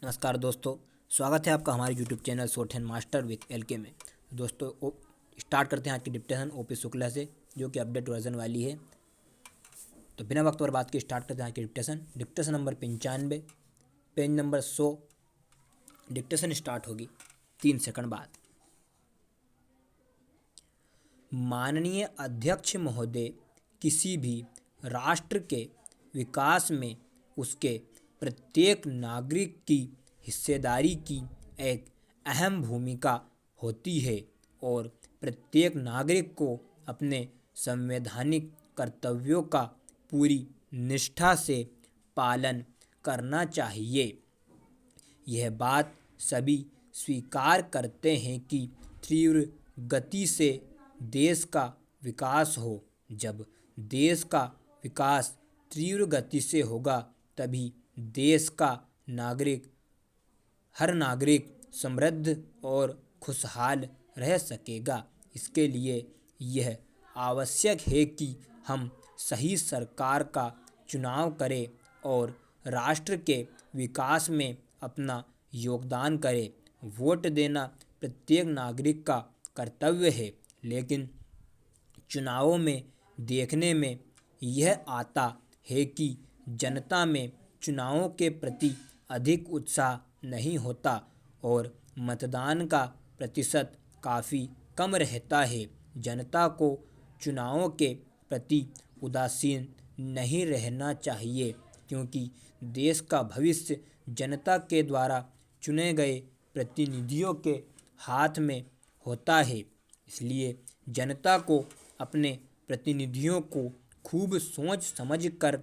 नमस्कार दोस्तों, स्वागत है आपका हमारे YouTube channel short hand master with L K में। दोस्तों स्टार्ट करते हैं आज की डिक्टेशन ओपी शुक्ला से, जो कि अपडेट वर्जन वाली है। तो बिना वक्त बर्बाद के स्टार्ट करते हैं आज की dictation number 95, page number 100। Dictation start होगी 3 सेकंड बाद। माननीय अध्यक्ष महोदय, किसी भी राष्ट्र के विकास में उसके प्रत्येक नागरिक की हिस्सेदारी की एक अहम भूमिका होती है और प्रत्येक नागरिक को अपने संवैधानिक कर्तव्यों का पूरी निष्ठा से पालन करना चाहिए। यह बात सभी स्वीकार करते हैं कि तीव्र गति से देश का विकास हो। जब देश का विकास तीव्र गति से होगा तभी देश का हर नागरिक समृद्ध और खुशहाल रह सकेगा। इसके लिए यह आवश्यक है कि हम सही सरकार का चुनाव करें और राष्ट्र के विकास में अपना योगदान करें। वोट देना प्रत्येक नागरिक का कर्तव्य है, लेकिन चुनावों में देखने में यह आता है कि जनता में चुनावों के प्रति अधिक उत्साह नहीं होता और मतदान का प्रतिशत काफ़ी कम रहता है। जनता को चुनावों के प्रति उदासीन नहीं रहना चाहिए, क्योंकि देश का भविष्य जनता के द्वारा चुने गए प्रतिनिधियों के हाथ में होता है। इसलिए जनता को अपने प्रतिनिधियों को खूब सोच समझ कर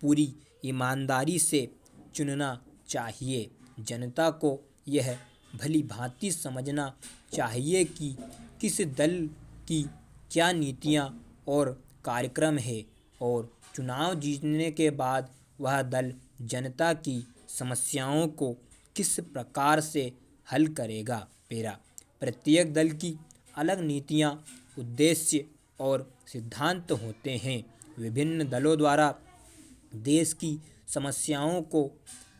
पूरी ईमानदारी से चुनना चाहिए। जनता को यह भली भांति समझना चाहिए कि किस दल की क्या नीतियाँ और कार्यक्रम है और चुनाव जीतने के बाद वह दल जनता की समस्याओं को किस प्रकार से हल करेगा। प्रत्येक दल की अलग नीतियाँ, उद्देश्य और सिद्धांत होते हैं। विभिन्न दलों द्वारा देश की समस्याओं को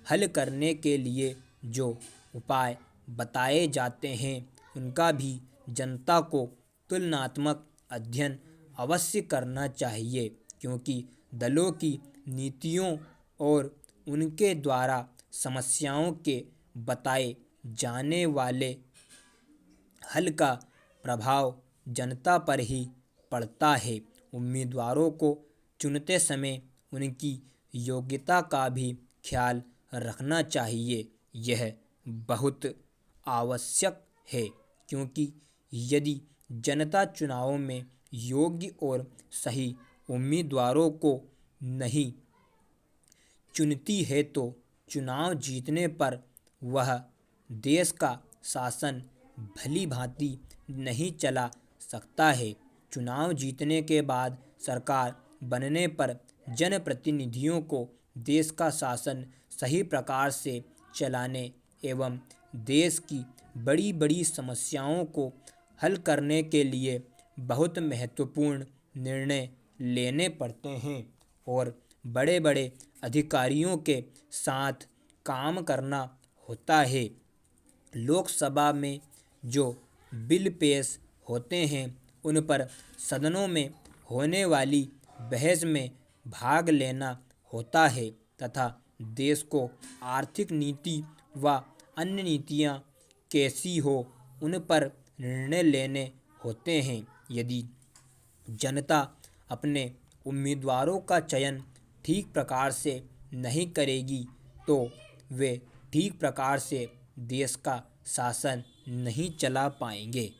हल करने के लिए जो उपाय बताए जाते हैं, उनका भी जनता को तुलनात्मक अध्ययन अवश्य करना चाहिए, क्योंकि दलों की नीतियों और उनके द्वारा समस्याओं के बताए जाने वाले हल का प्रभाव जनता पर ही पड़ता है। उम्मीदवारों को चुनते समय उनकी योग्यता का भी ख्याल रखना चाहिए। यह बहुत आवश्यक है, क्योंकि यदि जनता चुनावों में योग्य और सही उम्मीदवारों को नहीं चुनती है तो चुनाव जीतने पर वह देश का शासन भली भांति नहीं चला सकता है। चुनाव जीतने के बाद सरकार बनने पर जनप्रतिनिधियों को देश का शासन सही प्रकार से चलाने एवं देश की बड़ी बड़ी समस्याओं को हल करने के लिए बहुत महत्वपूर्ण निर्णय लेने पड़ते हैं और बड़े बड़े अधिकारियों के साथ काम करना होता है। लोकसभा में जो बिल पेश होते हैं, उन पर सदनों में होने वाली बहस में भाग लेना होता है तथा देश को आर्थिक नीति व अन्य नीतियाँ कैसी हो, उन पर निर्णय लेने होते हैं। यदि जनता अपने उम्मीदवारों का चयन ठीक प्रकार से नहीं करेगी तो वे ठीक प्रकार से देश का शासन नहीं चला पाएंगे।